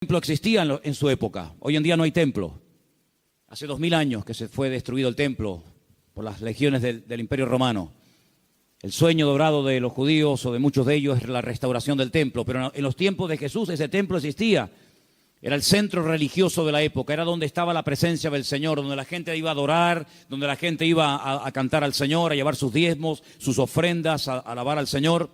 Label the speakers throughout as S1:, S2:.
S1: templo existía en su época. Hoy en día no hay templo. Hace 2000 años que se fue destruido el templo por las legiones del Imperio Romano. El sueño dorado de los judíos o de muchos de ellos es la restauración del templo, pero en los tiempos de Jesús ese templo existía. Era el centro religioso de la época, era donde estaba la presencia del Señor, donde la gente iba a adorar, donde la gente iba a cantar al Señor, a llevar sus diezmos, sus ofrendas, a alabar al Señor.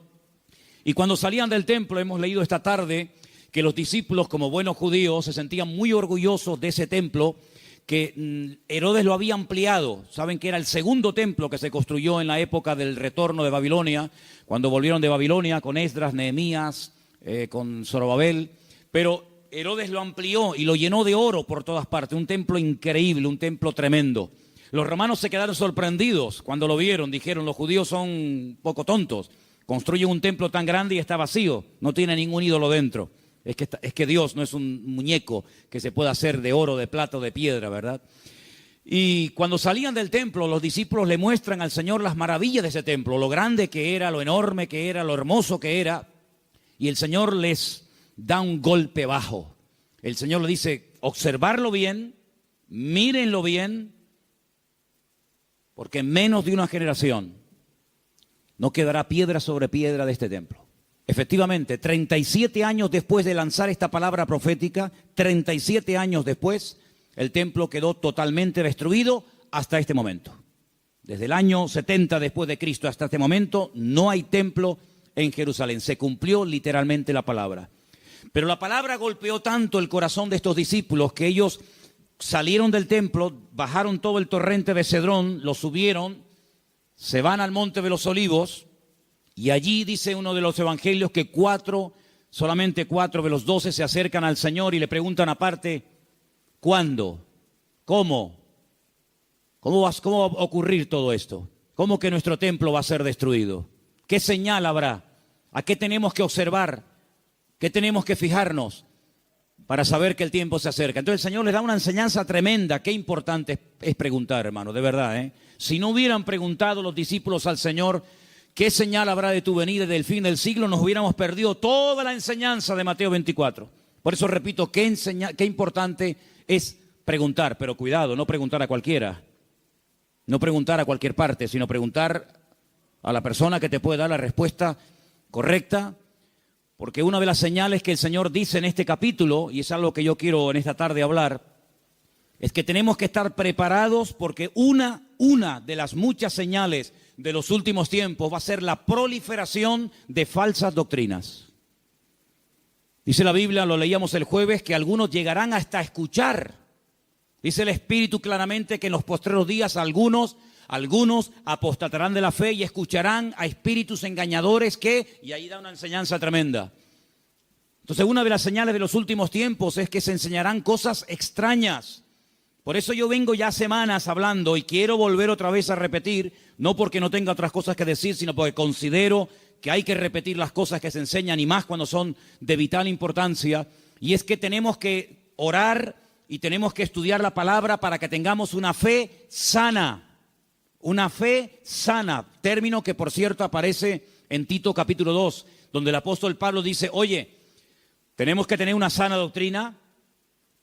S1: Y cuando salían del templo, hemos leído esta tarde que los discípulos, como buenos judíos, se sentían muy orgullosos de ese templo, que Herodes lo había ampliado. Saben que era el segundo templo que se construyó en la época del retorno de Babilonia, cuando volvieron de Babilonia con Esdras, Nehemías, con Zorobabel. Pero Herodes lo amplió y lo llenó de oro por todas partes. Un templo increíble, un templo tremendo. Los romanos se quedaron sorprendidos cuando lo vieron. Dijeron, los judíos son un poco tontos. Construyen un templo tan grande y está vacío. No tiene ningún ídolo dentro. Es que Dios no es un muñeco que se pueda hacer de oro, de plata o de piedra, ¿verdad? Y cuando salían del templo, los discípulos le muestran al Señor las maravillas de ese templo, lo grande que era, lo enorme que era, lo hermoso que era. Y el Señor les da un golpe bajo. El Señor le dice, observarlo bien, mírenlo bien, porque en menos de una generación no quedará piedra sobre piedra de este templo. Efectivamente, 37 años después de lanzar esta palabra profética, 37 años después, el templo quedó totalmente destruido hasta este momento. Desde el año 70 después de Cristo hasta este momento, no hay templo en Jerusalén. Se cumplió literalmente la palabra. Pero la palabra golpeó tanto el corazón de estos discípulos que ellos salieron del templo, bajaron todo el torrente de Cedrón, lo subieron, se van al monte de los Olivos. Y allí dice uno de los evangelios que solamente 4 de los 12 se acercan al Señor y le preguntan aparte, ¿cuándo? ¿Cómo? ¿Cómo va a ocurrir todo esto? ¿Cómo que nuestro templo va a ser destruido? ¿Qué señal habrá? ¿A qué tenemos que observar? ¿Qué tenemos que fijarnos para saber que el tiempo se acerca? Entonces el Señor les da una enseñanza tremenda. Qué importante es preguntar, hermano, de verdad, ¿eh? Si no hubieran preguntado los discípulos al Señor, ¿qué señal habrá de tu venida y del fin del siglo? Nos hubiéramos perdido toda la enseñanza de Mateo 24. Por eso repito, qué importante es preguntar, pero cuidado, no preguntar a cualquiera. No preguntar a cualquier parte, sino preguntar a la persona que te puede dar la respuesta correcta. Porque una de las señales que el Señor dice en este capítulo, y es algo que yo quiero en esta tarde hablar, es que tenemos que estar preparados porque una de las muchas señales de los últimos tiempos va a ser la proliferación de falsas doctrinas. Dice la Biblia, lo leíamos el jueves, que algunos llegarán hasta escuchar. Dice el Espíritu claramente que en los postreros días algunos apostatarán de la fe y escucharán a espíritus engañadores y ahí da una enseñanza tremenda. Entonces una de las señales de los últimos tiempos es que se enseñarán cosas extrañas. Por eso yo vengo ya semanas hablando y quiero volver otra vez a repetir, no porque no tenga otras cosas que decir, sino porque considero que hay que repetir las cosas que se enseñan y más cuando son de vital importancia. Y es que tenemos que orar y tenemos que estudiar la palabra para que tengamos una fe sana. Una fe sana, término que por cierto aparece en Tito capítulo 2, donde el apóstol Pablo dice, oye, tenemos que tener una sana doctrina,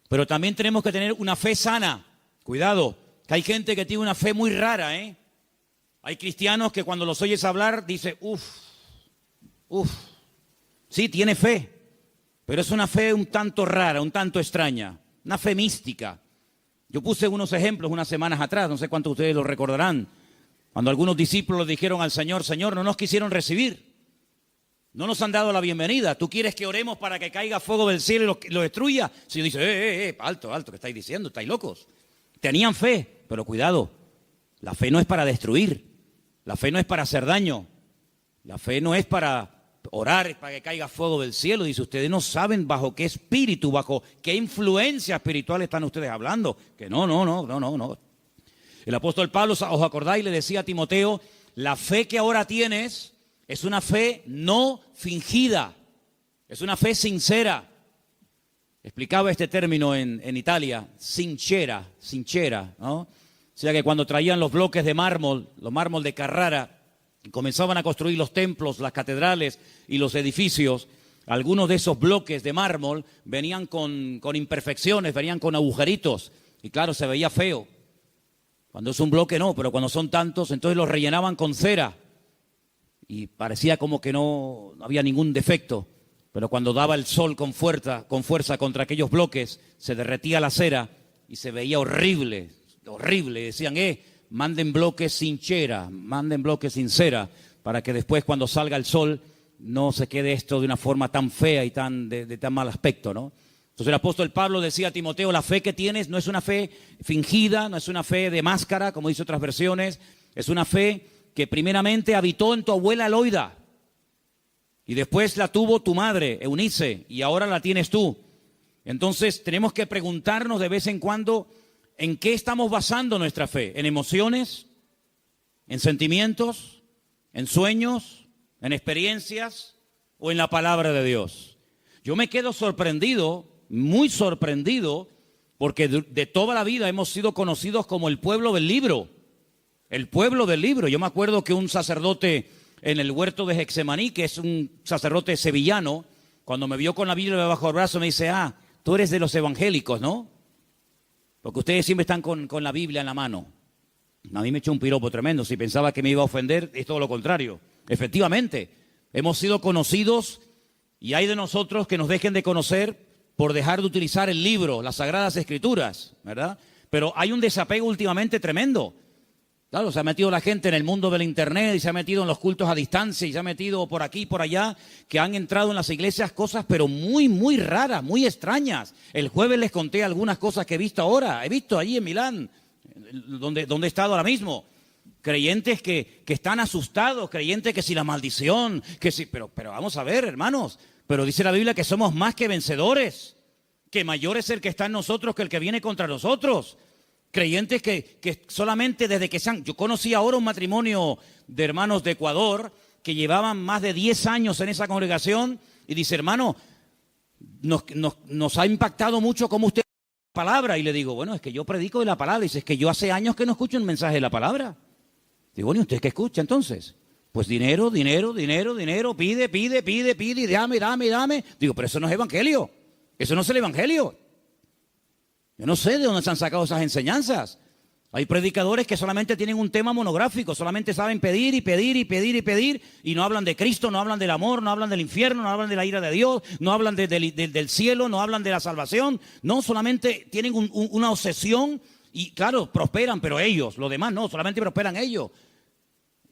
S1: pero también tenemos que tener una fe sana. Cuidado, que hay gente que tiene una fe muy rara, ¿eh? Hay cristianos que cuando los oyes hablar, dice, sí, tiene fe, pero es una fe un tanto rara, un tanto extraña, una fe mística. Yo puse unos ejemplos unas semanas atrás, no sé cuántos de ustedes lo recordarán, cuando algunos discípulos dijeron al Señor, Señor, no nos quisieron recibir. No nos han dado la bienvenida. ¿Tú quieres que oremos para que caiga fuego del cielo y lo destruya? El Señor dice, alto, ¿qué estáis diciendo? ¿Estáis locos? Tenían fe, pero cuidado. La fe no es para destruir. La fe no es para hacer daño. La fe no es para orar para que caiga fuego del cielo. Dice, ustedes no saben bajo qué espíritu, bajo qué influencia espiritual están ustedes hablando. Que no. El apóstol Pablo, ¿os acordáis? Le decía a Timoteo, la fe que ahora tienes es una fe no fingida, es una fe sincera. Explicaba este término en Italia, sincera, ¿no? O sea que cuando traían los bloques de mármol, los mármol de Carrara, y comenzaban a construir los templos, las catedrales y los edificios, algunos de esos bloques de mármol venían con imperfecciones, venían con agujeritos. Y claro, se veía feo. Cuando es un bloque no, pero cuando son tantos, entonces los rellenaban con cera. Y parecía como que no había ningún defecto. Pero cuando daba el sol con fuerza contra aquellos bloques, se derretía la cera y se veía horrible, horrible. Decían, manden bloques sin cera, manden bloques sin cera, para que después cuando salga el sol no se quede esto de una forma tan fea y de tan mal aspecto, ¿no? Entonces el apóstol Pablo decía a Timoteo, la fe que tienes no es una fe fingida, no es una fe de máscara, como dice otras versiones, es una fe que primeramente habitó en tu abuela Loida, y después la tuvo tu madre, Eunice, y ahora la tienes tú. Entonces tenemos que preguntarnos de vez en cuando en qué estamos basando nuestra fe, en emociones, en sentimientos, en sueños, en experiencias o en la palabra de Dios. Yo me quedo sorprendido, muy sorprendido, porque de toda la vida hemos sido conocidos como el pueblo del libro. El pueblo del libro. Yo me acuerdo que un sacerdote en el huerto de Getsemaní, que es un sacerdote sevillano, cuando me vio con la Biblia bajo el brazo me dice, tú eres de los evangélicos, ¿no? Porque ustedes siempre están con la Biblia en la mano. A mí me echó un piropo tremendo. Si pensaba que me iba a ofender, es todo lo contrario. Efectivamente, hemos sido conocidos y hay de nosotros que nos dejen de conocer por dejar de utilizar el libro, las Sagradas Escrituras, ¿verdad? Pero hay un desapego últimamente tremendo. Claro, se ha metido la gente en el mundo del internet y se ha metido en los cultos a distancia y se ha metido por aquí y por allá, que han entrado en las iglesias cosas pero muy, muy raras, muy extrañas. El jueves les conté algunas cosas que he visto ahora. He visto allí en Milán, donde he estado ahora mismo. Creyentes que están asustados, creyentes que si la maldición, que si... Pero vamos a ver, hermanos, pero dice la Biblia que somos más que vencedores, que mayor es el que está en nosotros que el que viene contra nosotros. Creyentes que solamente desde que yo conocí ahora un matrimonio de hermanos de Ecuador que llevaban más de 10 años en esa congregación y dice, hermano, nos ha impactado mucho cómo usted la palabra. Y le digo, bueno, es que yo predico de la palabra. Y dice, es que yo hace años que no escucho un mensaje de la palabra. Digo, bueno, ¿y usted qué escucha entonces? Pues dinero, pide, y dame. Digo, pero eso no es evangelio. Eso no es el evangelio. Yo no sé de dónde se han sacado esas enseñanzas. Hay predicadores que solamente tienen un tema monográfico, solamente saben pedir y no hablan de Cristo, no hablan del amor, no hablan del infierno, no hablan de la ira de Dios, no hablan del cielo, no hablan de la salvación. No, solamente tienen una obsesión y claro, prosperan, pero ellos, los demás no, solamente prosperan ellos.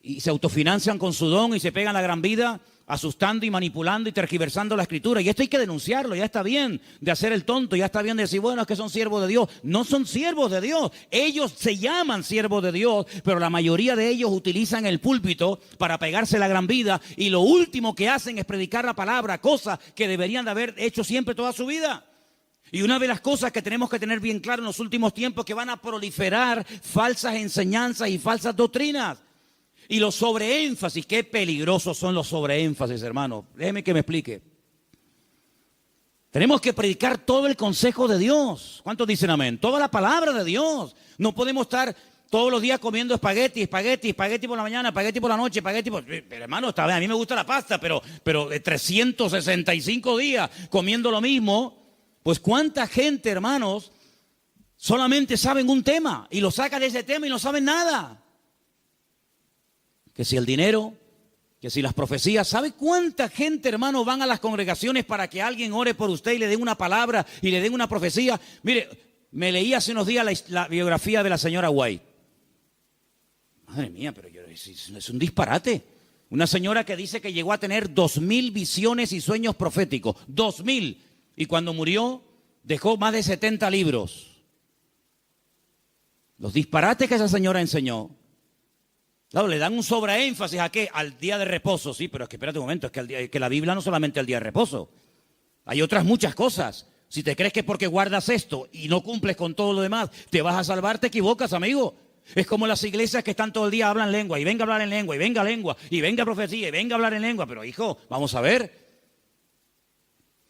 S1: Y se autofinancian con su don y se pegan la gran vida asustando y manipulando y tergiversando la escritura. Y esto hay que denunciarlo. Ya está bien de hacer el tonto, ya está bien de decir, bueno, es que son siervos de Dios. No son siervos de Dios. Ellos se llaman siervos de Dios, pero la mayoría de ellos utilizan el púlpito para pegarse la gran vida y lo último que hacen es predicar la palabra, cosa que deberían de haber hecho siempre toda su vida. Y una de las cosas que tenemos que tener bien claro en los últimos tiempos es que van a proliferar falsas enseñanzas y falsas doctrinas. Y los sobreénfasis, qué peligrosos son los sobreénfasis, hermano. Déjeme que me explique. Tenemos que predicar todo el consejo de Dios. ¿Cuántos dicen amén? Toda la palabra de Dios. No podemos estar todos los días comiendo espagueti por la mañana, espagueti por la noche, espagueti por... Pero hermano, está bien, a mí me gusta la pasta, pero de 365 días comiendo lo mismo, pues cuánta gente, hermanos, solamente saben un tema y lo sacan de ese tema y no saben nada. Que si el dinero, que si las profecías. ¿Sabe cuánta gente, hermano, van a las congregaciones para que alguien ore por usted y le den una palabra y le den una profecía? Mire, me leí hace unos días la biografía de la señora White. Madre mía, pero es un disparate. Una señora que dice que llegó a tener 2000 visiones y sueños proféticos. 2000. Y cuando murió, dejó más de 70 libros. Los disparates que esa señora enseñó. Claro, le dan un sobreénfasis ¿a qué? Al día de reposo. Sí, pero es que espérate un momento, es que la Biblia no solamente el día de reposo. Hay otras muchas cosas. Si te crees que porque guardas esto y no cumples con todo lo demás, te vas a salvar, te equivocas, amigo. Es como las iglesias que están todo el día hablan lengua, y venga a hablar en lengua, y venga profecía, y venga a hablar en lengua. Pero hijo, vamos a ver.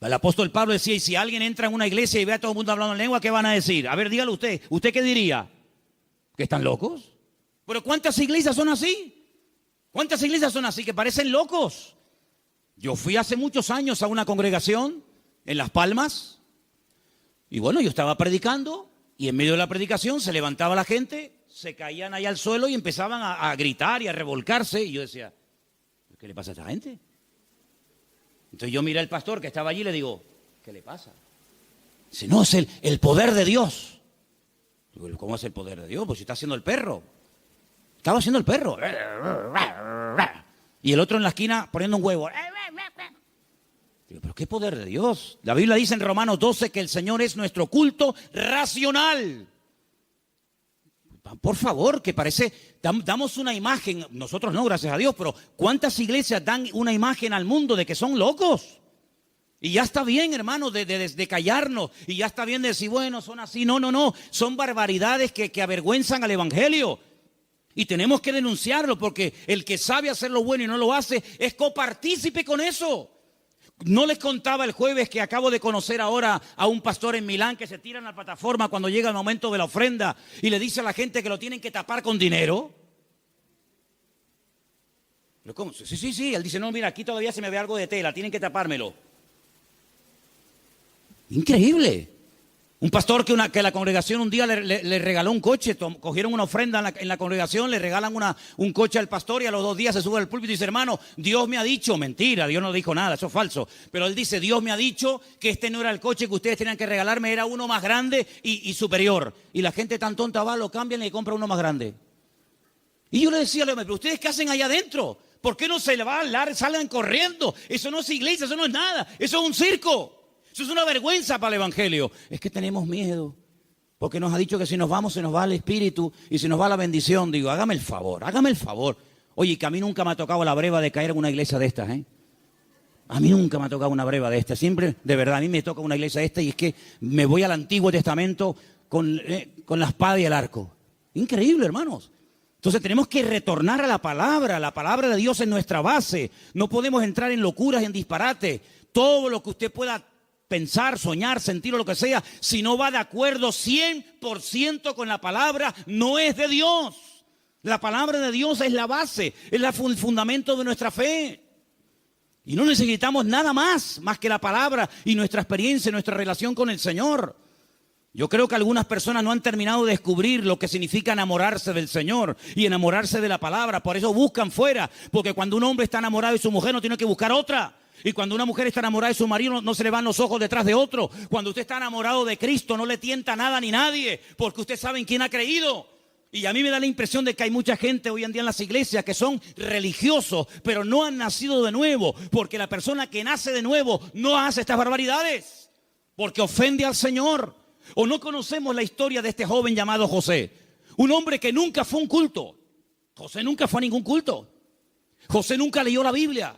S1: El apóstol Pablo decía, y si alguien entra en una iglesia y ve a todo el mundo hablando en lengua, ¿qué van a decir? A ver, dígalo usted. ¿Usted qué diría? ¿Que están locos? Pero ¿cuántas iglesias son así? ¿Cuántas iglesias son así que parecen locos? Yo fui hace muchos años a una congregación en Las Palmas y bueno, yo estaba predicando y en medio de la predicación se levantaba la gente, se caían ahí al suelo y empezaban a gritar y a revolcarse y yo decía, ¿qué le pasa a esta gente? Entonces yo miré al pastor que estaba allí y le digo, ¿qué le pasa? Dice, no, es el poder de Dios. Digo, ¿cómo es el poder de Dios? Pues si está haciendo el perro. Estaba haciendo el perro. Y el otro en la esquina poniendo un huevo. Digo, ¿pero qué poder de Dios? La Biblia dice en Romanos 12 que el Señor es nuestro culto racional. Por favor, que parece, damos una imagen, nosotros no, gracias a Dios, pero ¿cuántas iglesias dan una imagen al mundo de que son locos? Y ya está bien, hermano, de callarnos. Y ya está bien de decir, bueno, son así. No, no, no. Son barbaridades que avergüenzan al evangelio. Y tenemos que denunciarlo porque el que sabe hacer lo bueno y no lo hace es copartícipe con eso. No les contaba el jueves que acabo de conocer ahora a un pastor en Milán que se tira en la plataforma cuando llega el momento de la ofrenda y le dice a la gente que lo tienen que tapar con dinero. ¿Cómo? Sí. Él dice, no, mira, aquí todavía se me ve algo de tela, tienen que tapármelo. Increíble. Un pastor que la congregación un día le regaló un coche, cogieron una ofrenda en la congregación, le regalan un coche al pastor y a los 2 días se sube al púlpito y dice, hermano, Dios me ha dicho, mentira, Dios no dijo nada, eso es falso. Pero él dice, Dios me ha dicho que este no era el coche que ustedes tenían que regalarme, era uno más grande y superior. Y la gente tan tonta va, lo cambian y le compra uno más grande. Y yo le decía, pero ¿ustedes qué hacen allá adentro? ¿Por qué no se le va a hablar, salgan corriendo? Eso no es iglesia, eso no es nada, eso es un circo. Eso es una vergüenza para el evangelio. Es que tenemos miedo, porque nos ha dicho que si nos vamos se nos va el espíritu y se nos va la bendición. Digo, hágame el favor. Oye, que a mí nunca me ha tocado la breva de caer en una iglesia de estas, ¿eh? A mí nunca me ha tocado una breva de estas. Siempre, de verdad, a mí me toca una iglesia de estas y es que me voy al Antiguo Testamento con la espada y el arco. Increíble, hermanos. Entonces tenemos que retornar a la palabra de Dios es nuestra base. No podemos entrar en locuras, en disparates. Todo lo que usted pueda pensar, soñar, sentir o lo que sea, si no va de acuerdo 100% con la palabra, no es de Dios. La palabra de Dios es la base, es el fundamento de nuestra fe. Y no necesitamos nada más que la palabra y nuestra experiencia, nuestra relación con el Señor. Yo creo que algunas personas no han terminado de descubrir lo que significa enamorarse del Señor y enamorarse de la palabra. Por eso buscan fuera, porque cuando un hombre está enamorado de su mujer no tiene que buscar otra. Y cuando una mujer está enamorada de su marido, no se le van los ojos detrás de otro. Cuando usted está enamorado de Cristo, no le tienta nada ni nadie, porque usted sabe en quién ha creído. Y a mí me da la impresión de que hay mucha gente hoy en día en las iglesias que son religiosos, pero no han nacido de nuevo, porque la persona que nace de nuevo no hace estas barbaridades, porque ofende al Señor. O no conocemos la historia de este joven llamado José, un hombre que nunca fue a un culto. José nunca fue a ningún culto. José nunca leyó la Biblia.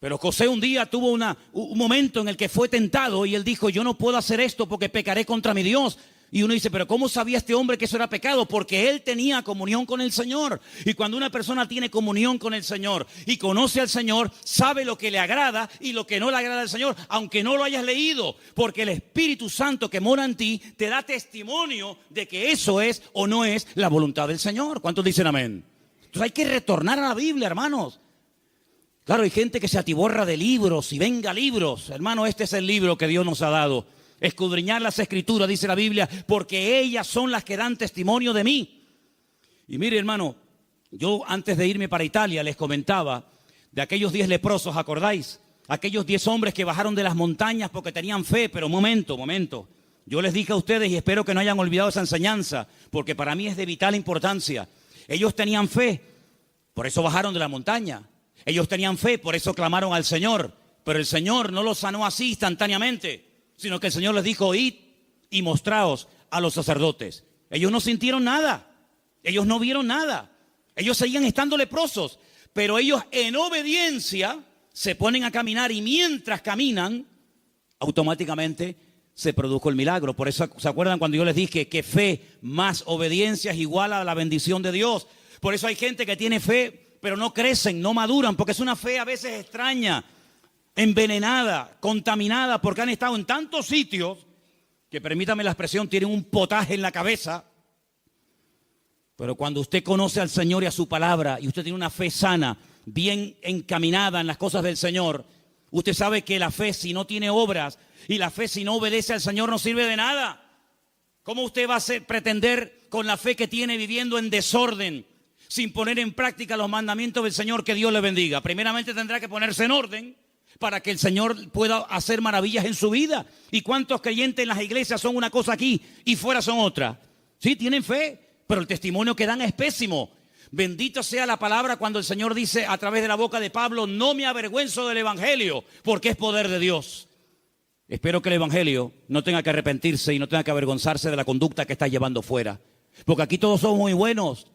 S1: Pero José un día tuvo un momento en el que fue tentado y él dijo, yo no puedo hacer esto porque pecaré contra mi Dios. Y uno dice, pero ¿cómo sabía este hombre que eso era pecado? Porque él tenía comunión con el Señor. Y cuando una persona tiene comunión con el Señor y conoce al Señor, sabe lo que le agrada y lo que no le agrada al Señor, aunque no lo hayas leído. Porque el Espíritu Santo que mora en ti te da testimonio de que eso es o no es la voluntad del Señor. ¿Cuántos dicen amén? Entonces hay que retornar a la Biblia, hermanos. Claro, hay gente que se atiborra de libros y venga libros. Hermano, este es el libro que Dios nos ha dado. Escudriñar las Escrituras, dice la Biblia, porque ellas son las que dan testimonio de mí. Y mire, hermano, yo antes de irme para Italia les comentaba de aquellos 10 leprosos, ¿acordáis? Aquellos 10 hombres que bajaron de las montañas porque tenían fe, pero momento. Yo les dije a ustedes y espero que no hayan olvidado esa enseñanza, porque para mí es de vital importancia. Ellos tenían fe, por eso bajaron de la montaña. Ellos tenían fe, por eso clamaron al Señor. Pero el Señor no los sanó así instantáneamente, sino que el Señor les dijo, id y mostraos a los sacerdotes. Ellos no sintieron nada, ellos no vieron nada. Ellos seguían estando leprosos, pero ellos en obediencia se ponen a caminar y mientras caminan, automáticamente se produjo el milagro. Por eso, ¿se acuerdan cuando yo les dije que fe más obediencia es igual a la bendición de Dios? Por eso hay gente que tiene fe, pero no crecen, no maduran, porque es una fe a veces extraña, envenenada, contaminada, porque han estado en tantos sitios que, permítame la expresión, tienen un potaje en la cabeza. Pero cuando usted conoce al Señor y a su palabra y usted tiene una fe sana, bien encaminada en las cosas del Señor, usted sabe que la fe, si no tiene obras, y la fe, si no obedece al Señor, no sirve de nada. ¿Cómo usted va a pretender con la fe que tiene viviendo en desorden, sin poner en práctica los mandamientos del Señor? Que Dios le bendiga. Primeramente tendrá que ponerse en orden para que el Señor pueda hacer maravillas en su vida. ¿Y cuántos creyentes en las iglesias son una cosa aquí y fuera son otra? Sí, tienen fe, pero el testimonio que dan es pésimo. Bendito sea la palabra cuando el Señor dice a través de la boca de Pablo: no me avergüenzo del evangelio, porque es poder de Dios. Espero que el evangelio no tenga que arrepentirse y no tenga que avergonzarse de la conducta que está llevando fuera. Porque aquí todos somos muy buenos,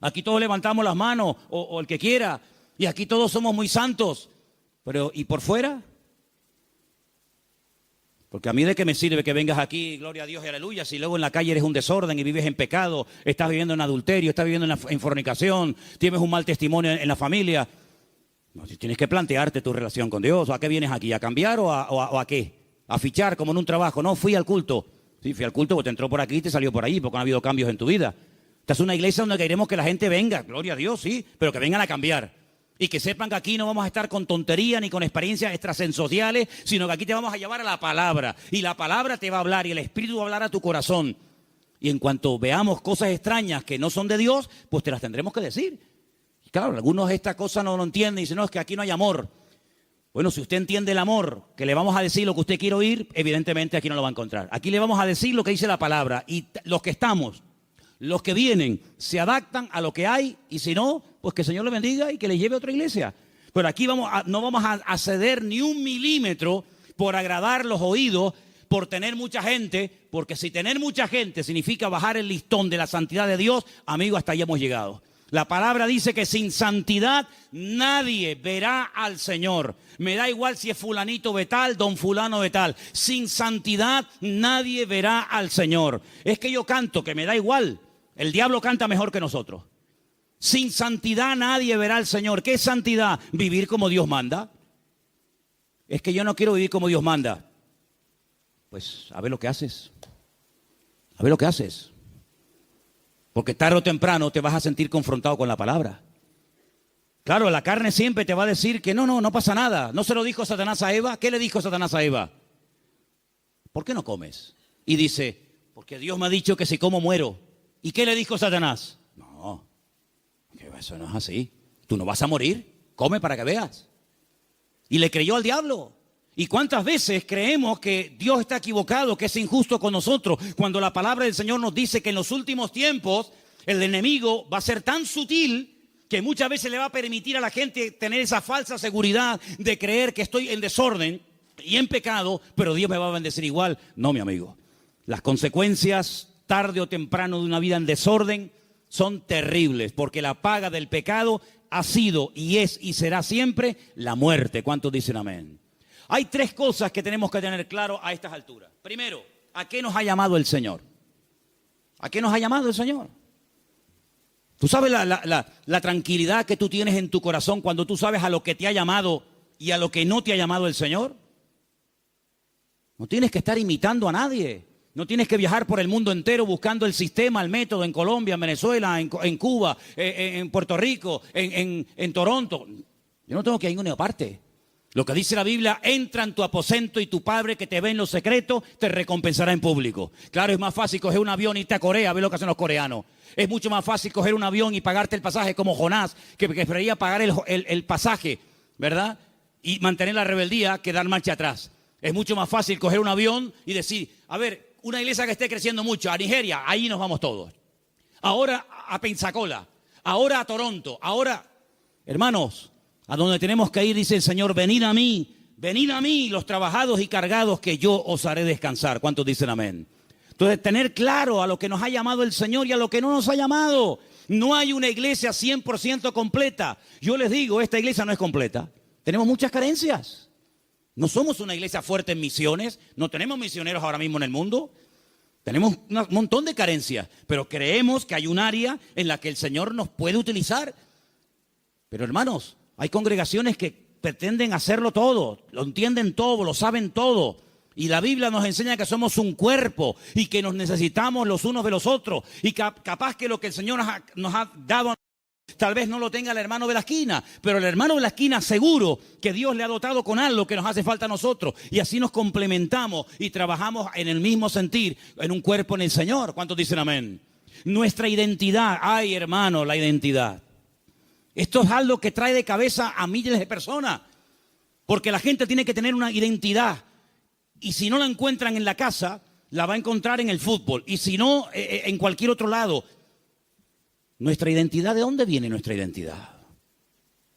S1: aquí todos levantamos las manos, o el que quiera, y aquí todos somos muy santos. Pero, ¿y por fuera? Porque a mí de qué me sirve que vengas aquí, gloria a Dios y aleluya, si luego en la calle eres un desorden y vives en pecado, estás viviendo en adulterio, estás viviendo en fornicación, tienes un mal testimonio en la familia. No, tienes que plantearte tu relación con Dios. ¿A qué vienes aquí? ¿A cambiar o a qué? ¿A fichar como en un trabajo? No, fui al culto. Sí, fui al culto porque te entró por aquí y te salió por allí, porque no ha habido cambios en tu vida. Esta es una iglesia donde queremos que la gente venga, gloria a Dios, sí, pero que vengan a cambiar. Y que sepan que aquí no vamos a estar con tontería ni con experiencias extrasensoriales, sino que aquí te vamos a llevar a la palabra. Y la palabra te va a hablar y el Espíritu va a hablar a tu corazón. Y en cuanto veamos cosas extrañas que no son de Dios, pues te las tendremos que decir. Y claro, algunos esta cosa no lo entienden y dicen: no, es que aquí no hay amor. Bueno, si usted entiende el amor, que le vamos a decir lo que usted quiere oír, evidentemente aquí no lo va a encontrar. Aquí le vamos a decir lo que dice la palabra. Y los que estamos, los que vienen, se adaptan a lo que hay, y si no, pues que el Señor le bendiga y que le lleve a otra iglesia. Pero aquí no vamos a ceder ni un milímetro por agradar los oídos, por tener mucha gente, porque si tener mucha gente significa bajar el listón de la santidad de Dios, amigo, hasta ahí hemos llegado. La palabra dice que sin santidad nadie verá al Señor. Me da igual si es fulanito de tal, don fulano de tal. Sin santidad nadie verá al Señor. Es que yo canto, que me da igual. El diablo canta mejor que nosotros. Sin santidad nadie verá al Señor. ¿Qué es santidad? Vivir como Dios manda. Es que yo no quiero vivir como Dios manda. Pues a ver lo que haces. A ver lo que haces. Porque tarde o temprano te vas a sentir confrontado con la palabra. Claro, la carne siempre te va a decir que no pasa nada. ¿No se lo dijo Satanás a Eva? ¿Qué le dijo Satanás a Eva? ¿Por qué no comes? Y dice: porque Dios me ha dicho que si como muero. ¿Y qué le dijo Satanás? No, eso no es así. Tú no vas a morir. Come para que veas. Y le creyó al diablo. ¿Y cuántas veces creemos que Dios está equivocado, que es injusto con nosotros, cuando la palabra del Señor nos dice que en los últimos tiempos el enemigo va a ser tan sutil que muchas veces le va a permitir a la gente tener esa falsa seguridad de creer que estoy en desorden y en pecado, pero Dios me va a bendecir igual? No, mi amigo. Las consecuencias, tarde o temprano, de una vida en desorden son terribles, porque la paga del pecado ha sido y es y será siempre la muerte. ¿Cuántos dicen amén? Hay tres cosas que tenemos que tener claro a estas alturas. Primero, ¿a qué nos ha llamado el Señor? ¿A qué nos ha llamado el Señor? ¿Tú sabes la tranquilidad que tú tienes en tu corazón cuando tú sabes a lo que te ha llamado y a lo que no te ha llamado el Señor? No tienes que estar imitando a nadie. No tienes que viajar por el mundo entero buscando el sistema, el método en Colombia, en Venezuela, en Cuba, en Puerto Rico, en Toronto. Yo no tengo que ir a ninguna parte. Lo que dice la Biblia: entra en tu aposento y tu Padre que te ve en lo secreto te recompensará en público. Claro, es más fácil coger un avión y irte a Corea, a ver lo que hacen los coreanos. Es mucho más fácil coger un avión y pagarte el pasaje como Jonás, que preferiría pagar el pasaje, ¿verdad? Y mantener la rebeldía que dar marcha atrás. Es mucho más fácil coger un avión y decir: a ver, una iglesia que esté creciendo mucho, a Nigeria, ahí nos vamos todos. Ahora a Pensacola, ahora a Toronto, ahora, hermanos, a donde tenemos que ir, dice el Señor: venid a mí, los trabajados y cargados, que yo os haré descansar. ¿Cuántos dicen amén? Entonces, tener claro a lo que nos ha llamado el Señor y a lo que no nos ha llamado. No hay una iglesia 100% completa. Yo les digo, esta iglesia no es completa. Tenemos muchas carencias. No somos una iglesia fuerte en misiones. No tenemos misioneros ahora mismo en el mundo. Tenemos un montón de carencias. Pero creemos que hay un área en la que el Señor nos puede utilizar. Pero hermanos, hay congregaciones que pretenden hacerlo todo, lo entienden todo, lo saben todo. Y la Biblia nos enseña que somos un cuerpo y que nos necesitamos los unos de los otros. Y capaz que lo que el Señor nos ha dado Tal vez no lo tenga el hermano de la esquina, pero el hermano de la esquina seguro que Dios le ha dotado con algo que nos hace falta a nosotros. Y así nos complementamos y trabajamos en el mismo sentir, en un cuerpo en el Señor. ¿Cuántos dicen amén? Nuestra identidad, ay hermano, la identidad. Esto es algo que trae de cabeza a miles de personas, porque la gente tiene que tener una identidad. Y si no la encuentran en la casa, la va a encontrar en el fútbol. Y si no, en cualquier otro lado. Nuestra identidad, ¿de dónde viene nuestra identidad?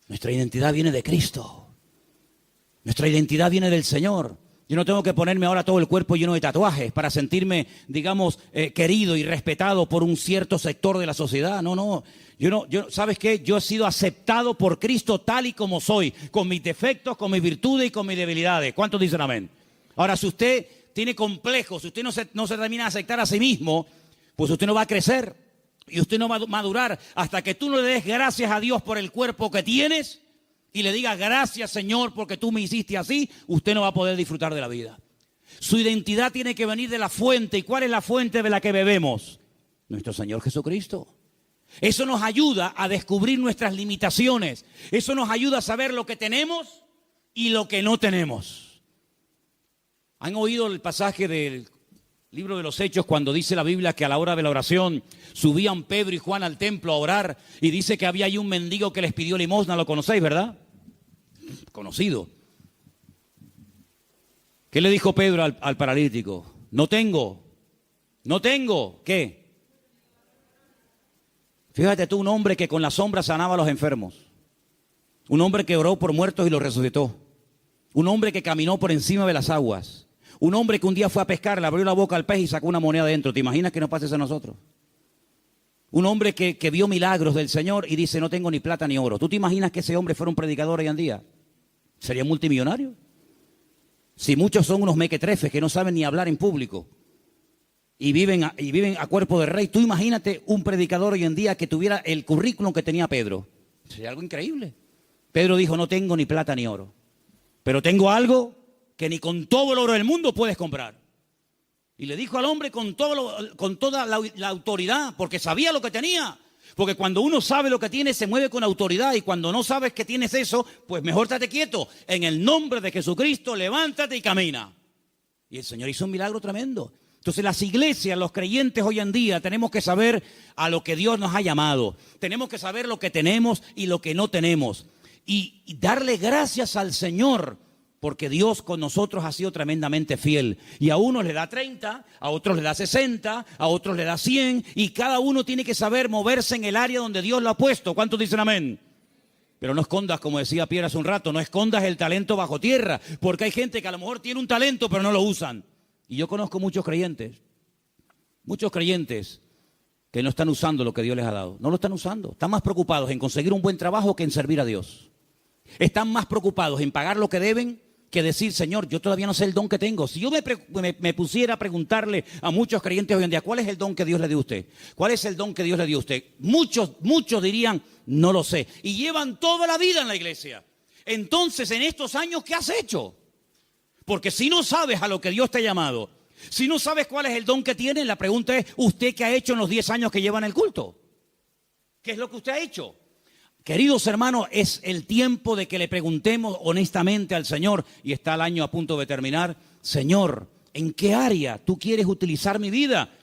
S1: Nuestra identidad viene de Cristo. Nuestra identidad viene del Señor. Yo no tengo que ponerme ahora todo el cuerpo lleno de tatuajes para sentirme, digamos, querido y respetado por un cierto sector de la sociedad. No. ¿Sabes qué? Yo he sido aceptado por Cristo tal y como soy, con mis defectos, con mis virtudes y con mis debilidades. ¿Cuántos dicen amén? Ahora, si usted tiene complejos, si usted no se termina de aceptar a sí mismo, pues usted no va a crecer y usted no va a madurar hasta que tú no le des gracias a Dios por el cuerpo que tienes y le digas gracias Señor porque tú me hiciste así, usted no va a poder disfrutar de la vida. Su identidad tiene que venir de la fuente. ¿Y cuál es la fuente de la que bebemos? Nuestro Señor Jesucristo. Eso nos ayuda a descubrir nuestras limitaciones. Eso nos ayuda a saber lo que tenemos y lo que no tenemos. ¿Han oído el pasaje del libro de los Hechos cuando dice la Biblia que a la hora de la oración subían Pedro y Juan al templo a orar y dice que había ahí un mendigo que les pidió limosna? Lo conocéis, ¿verdad? Conocido. ¿Qué le dijo Pedro al paralítico? No tengo. ¿Qué? Fíjate tú, un hombre que con la sombra sanaba a los enfermos. Un hombre que oró por muertos y los resucitó. Un hombre que caminó por encima de las aguas. Un hombre que un día fue a pescar, le abrió la boca al pez y sacó una moneda dentro. ¿Te imaginas que nos pase eso a nosotros? Un hombre que vio milagros del Señor y dice, no tengo ni plata ni oro. ¿Tú te imaginas que ese hombre fuera un predicador hoy en día? ¿Sería multimillonario? Si muchos son unos mequetrefes que no saben ni hablar en público y viven a cuerpo de rey, tú imagínate un predicador hoy en día que tuviera el currículum que tenía Pedro. Sería algo increíble. Pedro dijo, no tengo ni plata ni oro, pero tengo algo que ni con todo el oro del mundo puedes comprar. Y le dijo al hombre con toda la autoridad, porque sabía lo que tenía. Porque cuando uno sabe lo que tiene, se mueve con autoridad. Y cuando no sabes que tienes eso, pues mejor estate quieto. En el nombre de Jesucristo, levántate y camina. Y el Señor hizo un milagro tremendo. Entonces las iglesias, los creyentes hoy en día, tenemos que saber a lo que Dios nos ha llamado. Tenemos que saber lo que tenemos y lo que no tenemos. Y darle gracias al Señor, porque Dios con nosotros ha sido tremendamente fiel. Y a unos le da 30, a otros le da 60, a otros le da 100. Y cada uno tiene que saber moverse en el área donde Dios lo ha puesto. ¿Cuántos dicen amén? Pero no escondas, como decía Pierre hace un rato, no escondas el talento bajo tierra. Porque hay gente que a lo mejor tiene un talento, pero no lo usan. Y yo conozco muchos creyentes que no están usando lo que Dios les ha dado. No lo están usando. Están más preocupados en conseguir un buen trabajo que en servir a Dios. Están más preocupados en pagar lo que deben que decir, Señor, yo todavía no sé el don que tengo. Si yo me pusiera a preguntarle a muchos creyentes hoy en día, ¿cuál es el don que Dios le dio a usted? ¿Cuál es el don que Dios le dio a usted? Muchos dirían, no lo sé. Y llevan toda la vida en la iglesia. Entonces, en estos años, ¿qué has hecho? Porque si no sabes a lo que Dios te ha llamado, si no sabes cuál es el don que tienes, la pregunta es, ¿usted qué ha hecho en los 10 años que lleva en el culto? ¿Qué es lo que usted ha hecho? Queridos hermanos, es el tiempo de que le preguntemos honestamente al Señor, y está el año a punto de terminar, Señor, ¿en qué área tú quieres utilizar mi vida?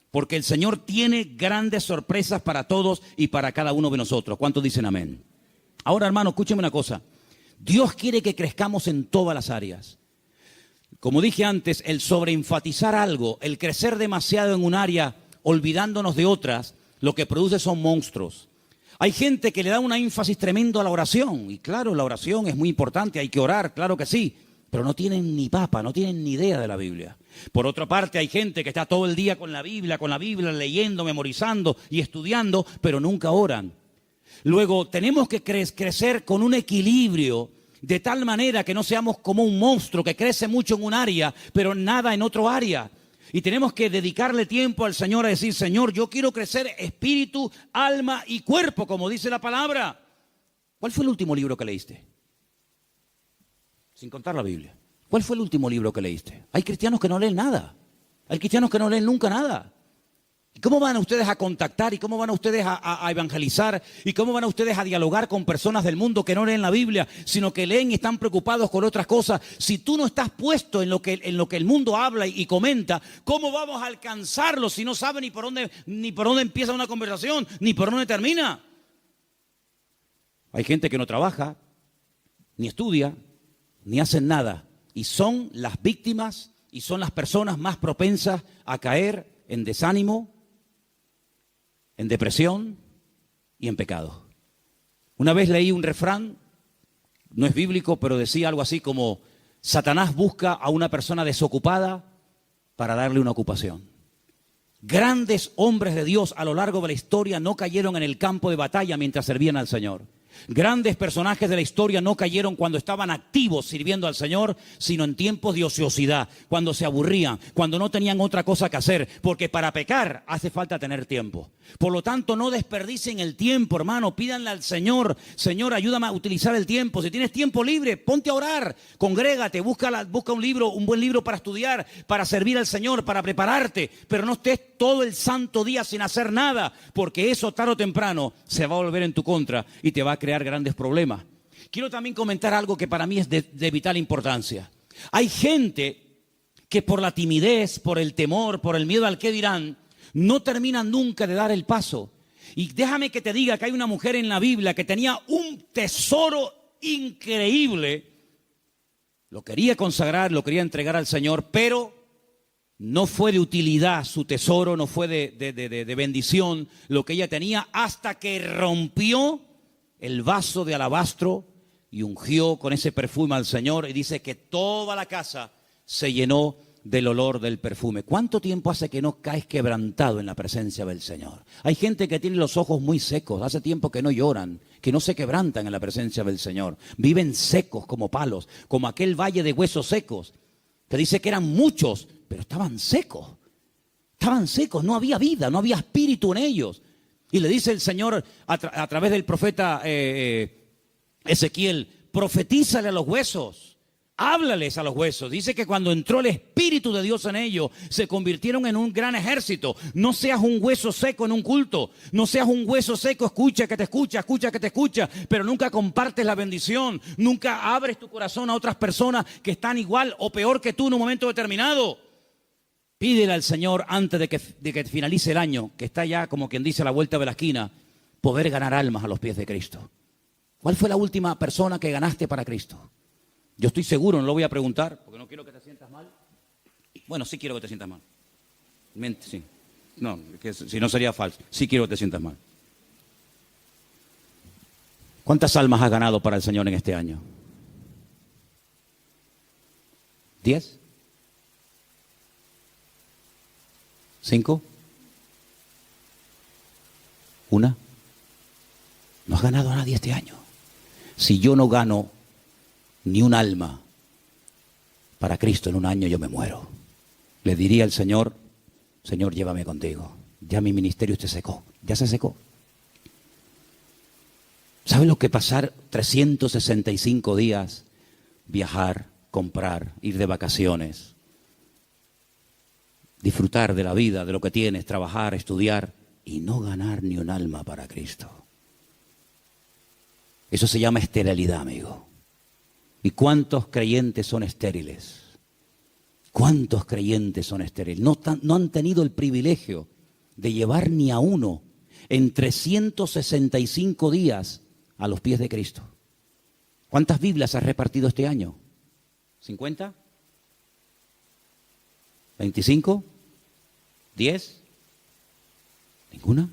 S1: Porque el Señor tiene grandes sorpresas para todos y para cada uno de nosotros. ¿Cuántos dicen amén? Ahora, hermano, escúcheme una cosa. Dios quiere que crezcamos en todas las áreas. Como dije antes, el sobreenfatizar algo, el crecer demasiado en un área, olvidándonos de otras, lo que produce son monstruos. Hay gente que le da un énfasis tremendo a la oración. Y claro, la oración es muy importante, hay que orar, claro que sí. Pero no tienen ni papa, no tienen ni idea de la Biblia. Por otra parte, hay gente que está todo el día con la Biblia, leyendo, memorizando y estudiando, pero nunca oran. Luego, tenemos que crecer con un equilibrio, de tal manera que no seamos como un monstruo que crece mucho en un área, pero nada en otro área. Y tenemos que dedicarle tiempo al Señor a decir, Señor, yo quiero crecer espíritu, alma y cuerpo, como dice la palabra. ¿Cuál fue el último libro que leíste? Sin contar la Biblia. ¿Cuál fue el último libro que leíste? Hay cristianos que no leen nada. Hay cristianos que no leen nunca nada. ¿Cómo van ustedes a contactar y cómo van ustedes a evangelizar y cómo van ustedes a dialogar con personas del mundo que no leen la Biblia, sino que leen y están preocupados con otras cosas? Si tú no estás puesto en lo que el mundo habla y comenta, ¿cómo vamos a alcanzarlo si no sabe ni por dónde empieza una conversación, ni por dónde termina? Hay gente que no trabaja, ni estudia, ni hacen nada, y son las víctimas y son las personas más propensas a caer en desánimo, en depresión y en pecado. Una vez leí un refrán, no es bíblico, pero decía algo así como: Satanás busca a una persona desocupada para darle una ocupación. Grandes hombres de Dios a lo largo de la historia no cayeron en el campo de batalla mientras servían al Señor. Grandes personajes de la historia no cayeron cuando estaban activos sirviendo al Señor, sino en tiempos de ociosidad, cuando se aburrían, cuando no tenían otra cosa que hacer, porque para pecar hace falta tener tiempo. Por lo tanto, no desperdicien el tiempo, hermano. Pídanle al Señor: Señor, ayúdame a utilizar el tiempo. Si tienes tiempo libre, ponte a orar, congrégate, busca un libro, un buen libro para estudiar, para servir al Señor, para prepararte, pero no estés todo el santo día sin hacer nada, porque eso tarde o temprano se va a volver en tu contra y te va a crear grandes problemas. Quiero también comentar algo que para mí es de vital importancia. Hay gente que por la timidez, por el temor, por el miedo al qué dirán, no terminan nunca de dar el paso. Y déjame que te diga que hay una mujer en la Biblia que tenía un tesoro increíble. Lo quería consagrar, lo quería entregar al Señor, pero no fue de utilidad su tesoro, no fue de bendición lo que ella tenía, hasta que rompió el vaso de alabastro y ungió con ese perfume al Señor, y dice que toda la casa se llenó del olor del perfume. ¿Cuánto tiempo hace que no caes quebrantado en la presencia del Señor? Hay gente que tiene los ojos muy secos, hace tiempo que no lloran, que no se quebrantan en la presencia del Señor. Viven secos como palos, como aquel valle de huesos secos, que dice que eran muchos, pero estaban secos, no había vida, no había espíritu en ellos. Y le dice el Señor a través del profeta Ezequiel: profetízale a los huesos, háblales a los huesos. Dice que cuando entró el Espíritu de Dios en ellos, se convirtieron en un gran ejército. No seas un hueso seco en un culto, no seas un hueso seco, escucha que te escucha, pero nunca compartes la bendición, nunca abres tu corazón a otras personas que están igual o peor que tú en un momento determinado. Pídele al Señor antes de que finalice el año, que está ya, como quien dice, a la vuelta de la esquina, poder ganar almas a los pies de Cristo. ¿Cuál fue la última persona que ganaste para Cristo? Yo estoy seguro, no lo voy a preguntar, porque no quiero que te sientas mal. Bueno, sí quiero que te sientas mal. Sí. No, que si no sería falso. Sí quiero que te sientas mal. ¿Cuántas almas has ganado para el Señor en este año? ¿10? ¿5? ¿1? No has ganado a nadie este año. Si yo no gano ni un alma para Cristo en un año, yo me muero. Le diría al Señor: Señor, llévame contigo. Ya mi ministerio se secó, ya se secó. ¿Sabe lo que pasar 365 días, viajar, comprar, ir de vacaciones, disfrutar de la vida, de lo que tienes, trabajar, estudiar y no ganar ni un alma para Cristo? Eso se llama esterilidad, amigo. ¿Y cuántos creyentes son estériles? ¿Cuántos creyentes son estériles? No han tenido el privilegio de llevar ni a uno en 365 días a los pies de Cristo. ¿Cuántas Biblias has repartido este año? ¿50? ¿25? ¿10? ¿Ninguna?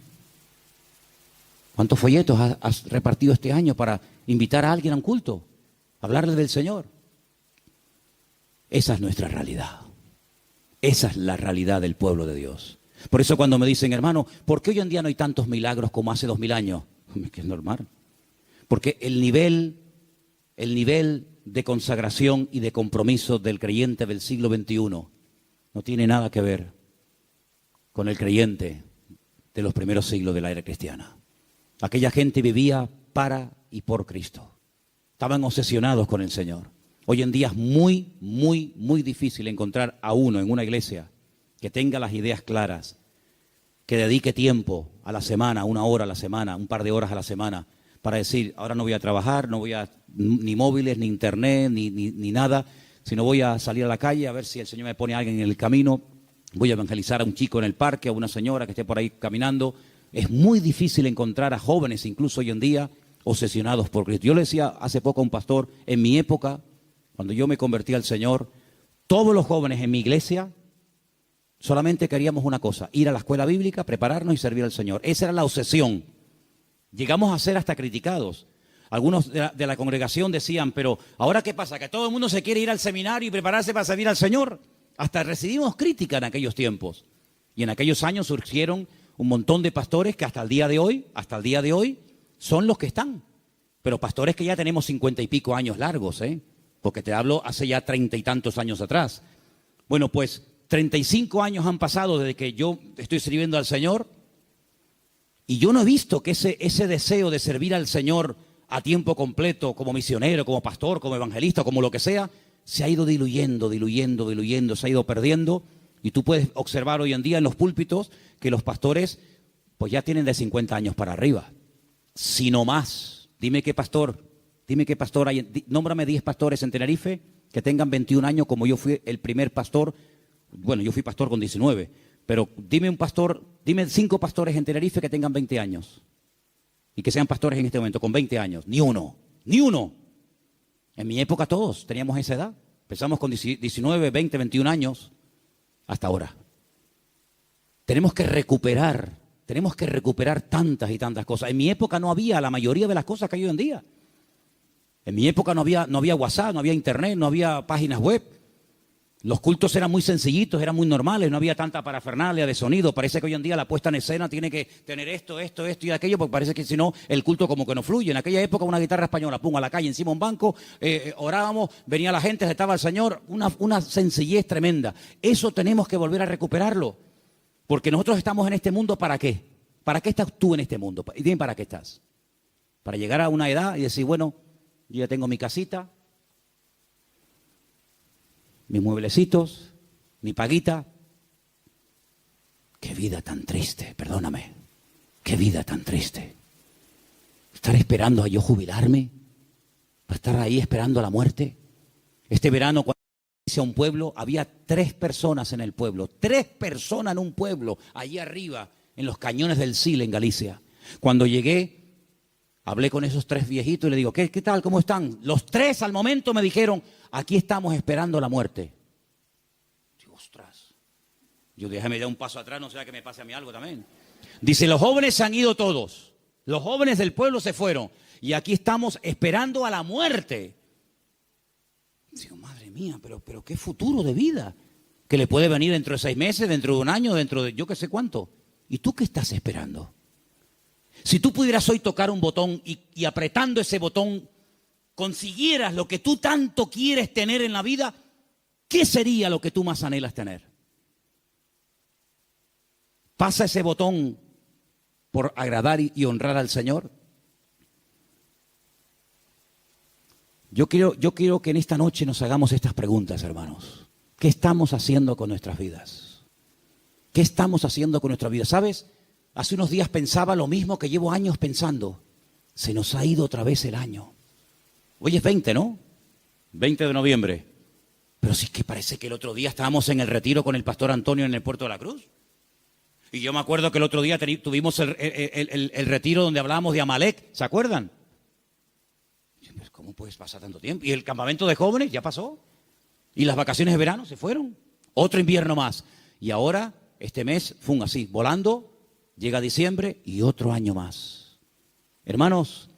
S1: ¿Cuántos folletos has repartido este año para invitar a alguien a un culto? Hablarle del Señor. Esa es nuestra realidad. Esa es la realidad del pueblo de Dios. Por eso cuando me dicen: hermano, ¿por qué hoy en día no hay tantos milagros como hace 2000 años? Es que es normal. Porque el nivel de consagración y de compromiso del creyente del siglo XXI no tiene nada que ver con el creyente de los primeros siglos de la era cristiana. Aquella gente vivía para y por Cristo. Estaban obsesionados con el Señor. Hoy en día es muy, muy difícil encontrar a uno en una iglesia que tenga las ideas claras que dedique tiempo a la semana, 1 hora a la semana, un par de horas a la semana, para decir, ahora no voy a trabajar, no voy a ni móviles, ni internet, ni nada, sino voy a salir a la calle a ver si el Señor me pone a alguien en el camino, voy a evangelizar a un chico en el parque, a una señora que esté por ahí caminando. Es muy difícil encontrar a jóvenes, incluso hoy en día, obsesionados por Cristo. Yo le decía hace poco a un pastor, en mi época, cuando yo me convertí al Señor, todos los jóvenes en mi iglesia solamente queríamos una cosa, ir a la escuela bíblica, prepararnos y servir al Señor. Esa era la obsesión. Llegamos a ser hasta criticados. Algunos de la congregación decían, pero ¿ahora qué pasa? ¿Que todo el mundo se quiere ir al seminario y prepararse para servir al Señor? Hasta recibimos crítica en aquellos tiempos. Y en aquellos años surgieron un montón de pastores que hasta el día de hoy, son los que están. Pero pastores que ya tenemos 50 y pico años largos, porque te hablo hace ya 30 y tantos años atrás. Bueno, pues 35 años han pasado desde que yo estoy sirviendo al Señor y yo no he visto que ese deseo de servir al Señor a tiempo completo, como misionero, como pastor, como evangelista, como lo que sea, se ha ido diluyendo, se ha ido perdiendo. Y tú puedes observar hoy en día en los púlpitos que los pastores pues ya tienen de 50 años para arriba, si no más. Dime qué pastor hay, nómbrame 10 pastores en Tenerife que tengan 21 años como yo fui el primer pastor. Bueno, yo fui pastor con 19, pero dime 5 pastores en Tenerife que tengan 20 años y que sean pastores en este momento con 20 años. Ni uno. En mi época todos teníamos esa edad. Empezamos con 19, 20, 21 años hasta ahora. Tenemos que recuperar tantas y tantas cosas. En mi época no había la mayoría de las cosas que hay hoy en día. En mi época no había WhatsApp, no había internet, no había páginas web. Los cultos eran muy sencillitos, eran muy normales, no había tanta parafernalia de sonido. Parece que hoy en día la puesta en escena tiene que tener esto y aquello, porque parece que si no, el culto como que no fluye. En aquella época una guitarra española, pum, a la calle, encima de un banco, orábamos, venía la gente, estaba el Señor, una sencillez tremenda. Eso tenemos que volver a recuperarlo, porque nosotros estamos en este mundo, ¿para qué? ¿Para qué estás tú en este mundo? Y dime, ¿para qué estás? Para llegar a una edad y decir, bueno, yo ya tengo mi casita, mis mueblecitos, mi paguita. Qué vida tan triste, perdóname. Qué vida tan triste. Estar esperando a yo jubilarme, para estar ahí esperando a la muerte. Este verano, cuando hice a un pueblo, había 3 personas en el pueblo. 3 personas en un pueblo, allí arriba, en los cañones del Sil, en Galicia. Cuando llegué, hablé con esos 3 viejitos y le digo, ¿qué tal? ¿Cómo están? Los 3 al momento me dijeron, aquí estamos esperando la muerte. Digo, ostras. Yo déjame dar un paso atrás, no sea que me pase a mí algo también. Dice, los jóvenes se han ido todos. Los jóvenes del pueblo se fueron. Y aquí estamos esperando a la muerte. Digo, madre mía, pero qué futuro de vida. Que le puede venir dentro de 6 meses, dentro de un año, dentro de yo qué sé cuánto. ¿Y tú qué estás esperando? Si tú pudieras hoy tocar un botón y apretando ese botón consiguieras lo que tú tanto quieres tener en la vida, ¿qué sería lo que tú más anhelas tener? ¿Pasa ese botón por agradar y honrar al Señor? Yo quiero que en esta noche nos hagamos estas preguntas, hermanos. ¿Qué estamos haciendo con nuestras vidas? ¿Qué estamos haciendo con nuestras vidas? ¿Sabes? Hace unos días pensaba lo mismo que llevo años pensando. Se nos ha ido otra vez el año. Hoy es 20, ¿no? 20 de noviembre. Pero sí que parece que el otro día estábamos en el retiro con el pastor Antonio en el Puerto de la Cruz. Y yo me acuerdo que el otro día tuvimos el retiro donde hablábamos de Amalek. ¿Se acuerdan? Pues ¿cómo puedes pasar tanto tiempo? Y el campamento de jóvenes ya pasó. Y las vacaciones de verano se fueron. Otro invierno más. Y ahora, este mes, fue así, volando. Llega diciembre y otro año más. Hermanos,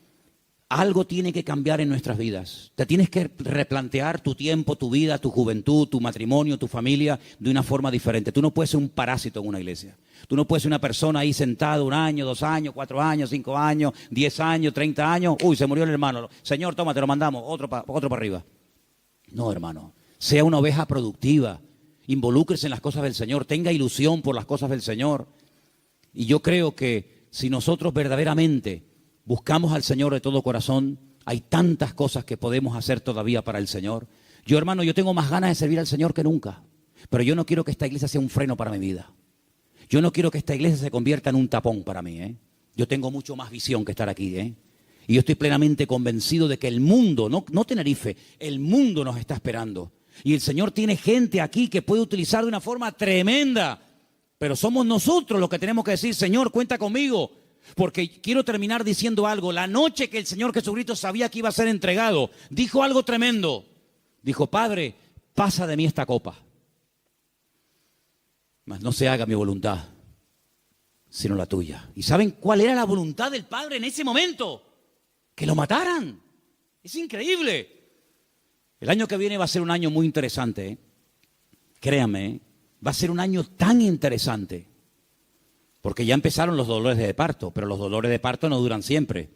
S1: algo tiene que cambiar en nuestras vidas. Te tienes que replantear tu tiempo, tu vida, tu juventud, tu matrimonio, tu familia de una forma diferente. Tú no puedes ser un parásito en una iglesia. Tú no puedes ser una persona ahí sentada 1 año, 2 años, 4 años, 5 años, 10 años, 30 años. Uy, se murió el hermano. Señor, toma, te lo mandamos, otro para arriba. No, hermano. Sea una oveja productiva. Involúcrese en las cosas del Señor. Tenga ilusión por las cosas del Señor. Y yo creo que si nosotros verdaderamente buscamos al Señor de todo corazón, hay tantas cosas que podemos hacer todavía para el Señor. Yo, hermano, yo tengo más ganas de servir al Señor que nunca. Pero yo no quiero que esta iglesia sea un freno para mi vida. Yo no quiero que esta iglesia se convierta en un tapón para mí, ¿eh? Yo tengo mucho más visión que estar aquí, ¿eh? Y yo estoy plenamente convencido de que el mundo, no Tenerife, el mundo nos está esperando. Y el Señor tiene gente aquí que puede utilizar de una forma tremenda. Pero somos nosotros los que tenemos que decir, Señor, cuenta conmigo. Porque quiero terminar diciendo algo. La noche que el Señor Jesucristo sabía que iba a ser entregado, dijo algo tremendo. Dijo, Padre, pasa de mí esta copa. Mas no se haga mi voluntad, sino la tuya. ¿Y saben cuál era la voluntad del Padre en ese momento? Que lo mataran. Es increíble. El año que viene va a ser un año muy interesante, ¿eh? Créanme, ¿eh? Va a ser un año tan interesante. Porque ya empezaron los dolores de parto, pero los dolores de parto no duran siempre.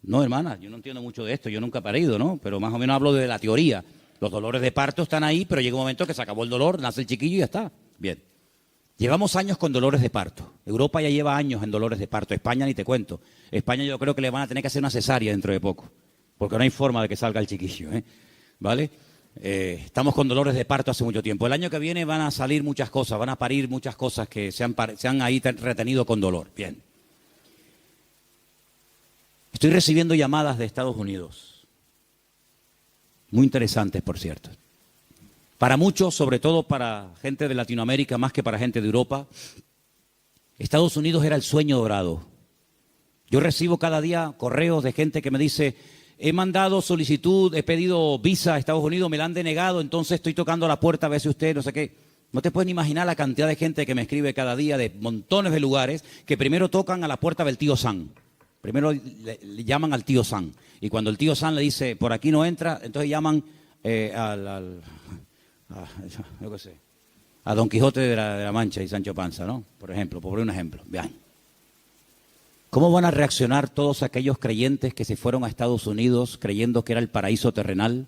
S1: No, hermana, yo no entiendo mucho de esto, yo nunca he parido, ¿no? Pero más o menos hablo de la teoría. Los dolores de parto están ahí, pero llega un momento que se acabó el dolor, nace el chiquillo y ya está. Bien. Llevamos años con dolores de parto. Europa ya lleva años en dolores de parto. España ni te cuento. España yo creo que le van a tener que hacer una cesárea dentro de poco. Porque no hay forma de que salga el chiquillo, ¿eh? ¿Vale? Estamos con dolores de parto hace mucho tiempo. El año que viene van a salir muchas cosas, van a parir muchas cosas que se han ahí retenido con dolor. Bien. Estoy recibiendo llamadas de Estados Unidos. Muy interesantes, por cierto. Para muchos, sobre todo para gente de Latinoamérica, más que para gente de Europa, Estados Unidos era el sueño dorado. Yo recibo cada día correos de gente que me dice, he mandado solicitud, he pedido visa a Estados Unidos, me la han denegado, entonces estoy tocando la puerta a ver si usted, no sé qué. No te puedes ni imaginar la cantidad de gente que me escribe cada día de montones de lugares que primero tocan a la puerta del tío Sam. Primero le llaman al tío Sam. Y cuando el tío Sam le dice, por aquí no entra, entonces llaman yo qué sé, a Don Quijote de la Mancha y Sancho Panza, ¿no? Por ejemplo, por un ejemplo. Vean. ¿Cómo van a reaccionar todos aquellos creyentes que se fueron a Estados Unidos creyendo que era el paraíso terrenal?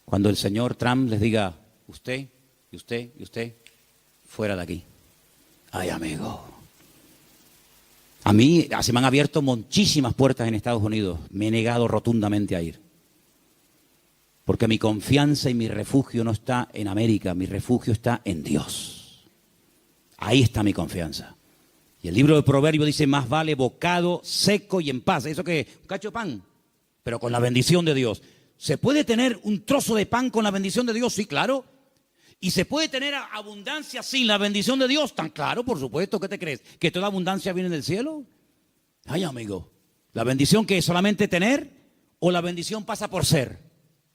S1: Cuando el señor Trump les diga, usted, y usted, y usted, fuera de aquí. Ay, amigo. A mí se me han abierto muchísimas puertas en Estados Unidos. Me he negado rotundamente a ir. Porque mi confianza y mi refugio no está en América, mi refugio está en Dios. Ahí está mi confianza. Y el libro de Proverbios dice, más vale bocado seco y en paz. ¿Eso qué? Un cacho de pan, pero con la bendición de Dios. ¿Se puede tener un trozo de pan con la bendición de Dios? Sí, claro. ¿Y se puede tener abundancia sin la bendición de Dios? Tan claro, por supuesto. ¿Qué te crees? ¿Que toda abundancia viene del cielo? Ay, amigo. ¿La bendición que es solamente tener o la bendición pasa por ser?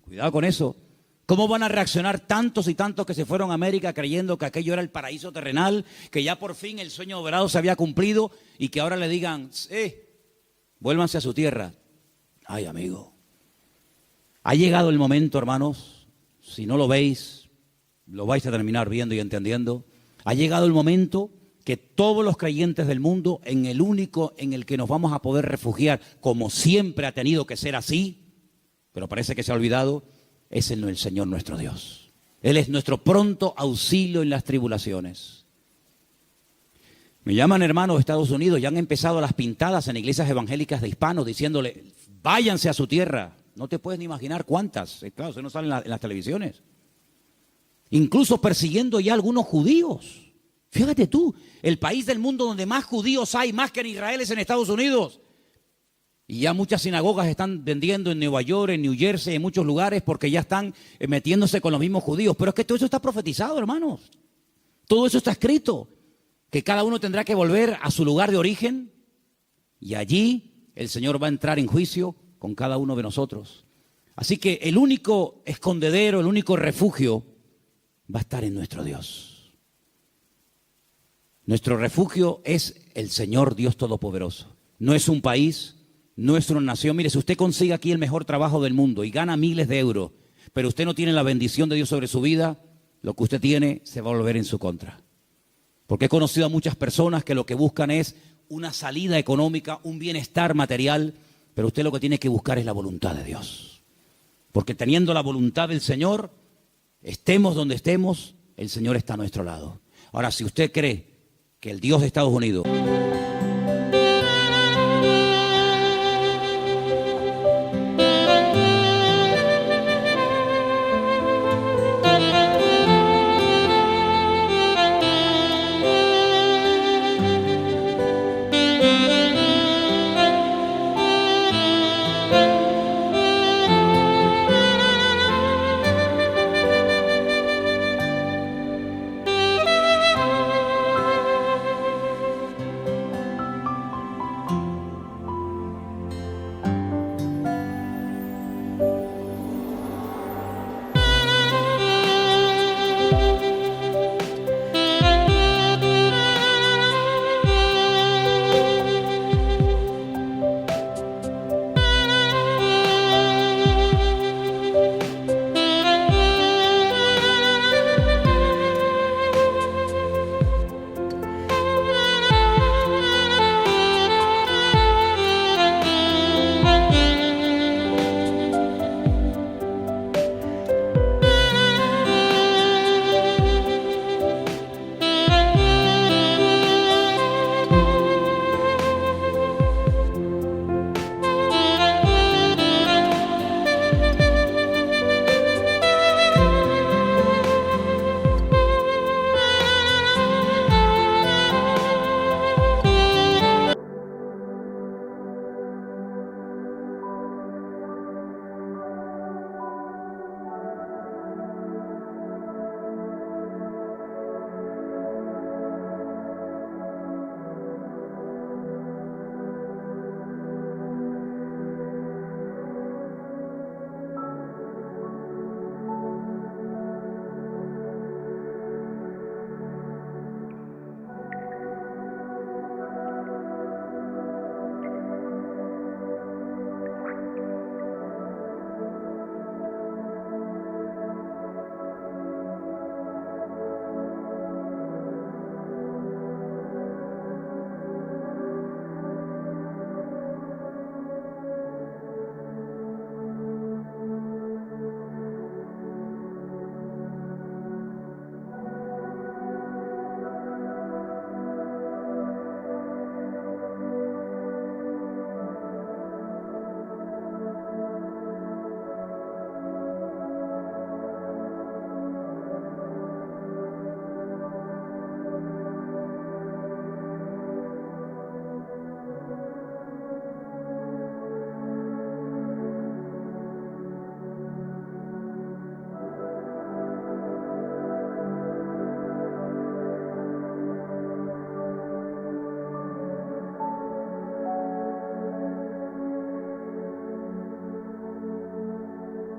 S1: Cuidado con eso. ¿Cómo van a reaccionar tantos y tantos que se fueron a América creyendo que aquello era el paraíso terrenal, que ya por fin el sueño dorado se había cumplido y que ahora le digan, vuélvanse a su tierra? Ay, amigo. Ha llegado el momento, hermanos, si no lo veis, lo vais a terminar viendo y entendiendo. Ha llegado el momento que todos los creyentes del mundo, en el único en el que nos vamos a poder refugiar, como siempre ha tenido que ser así, pero parece que se ha olvidado, es en el Señor nuestro Dios. Él es nuestro pronto auxilio en las tribulaciones. Me llaman hermanos de Estados Unidos, ya han empezado las pintadas en iglesias evangélicas de hispanos diciéndole, váyanse a su tierra. No te puedes ni imaginar cuántas. Claro, eso no sale en las televisiones. Incluso persiguiendo ya a algunos judíos. Fíjate tú, el país del mundo donde más judíos hay, más que en Israel, es en Estados Unidos. Y ya muchas sinagogas están vendiendo en Nueva York, en New Jersey, en muchos lugares, porque ya están metiéndose con los mismos judíos. Pero es que todo eso está profetizado, hermanos. Todo eso está escrito. Que cada uno tendrá que volver a su lugar de origen. Y allí el Señor va a entrar en juicio con cada uno de nosotros. Así que el único escondedero, el único refugio va a estar en nuestro Dios. Nuestro refugio es el Señor Dios Todopoderoso. No es un país, no es una nación. Mire, si usted consigue aquí el mejor trabajo del mundo y gana miles de euros, pero usted no tiene la bendición de Dios sobre su vida, lo que usted tiene se va a volver en su contra. Porque he conocido a muchas personas que lo que buscan es una salida económica, un bienestar material, pero usted lo que tiene que buscar es la voluntad de Dios. Porque teniendo la voluntad del Señor, estemos donde estemos, el Señor está a nuestro lado. Ahora, si usted cree que el Dios de Estados Unidos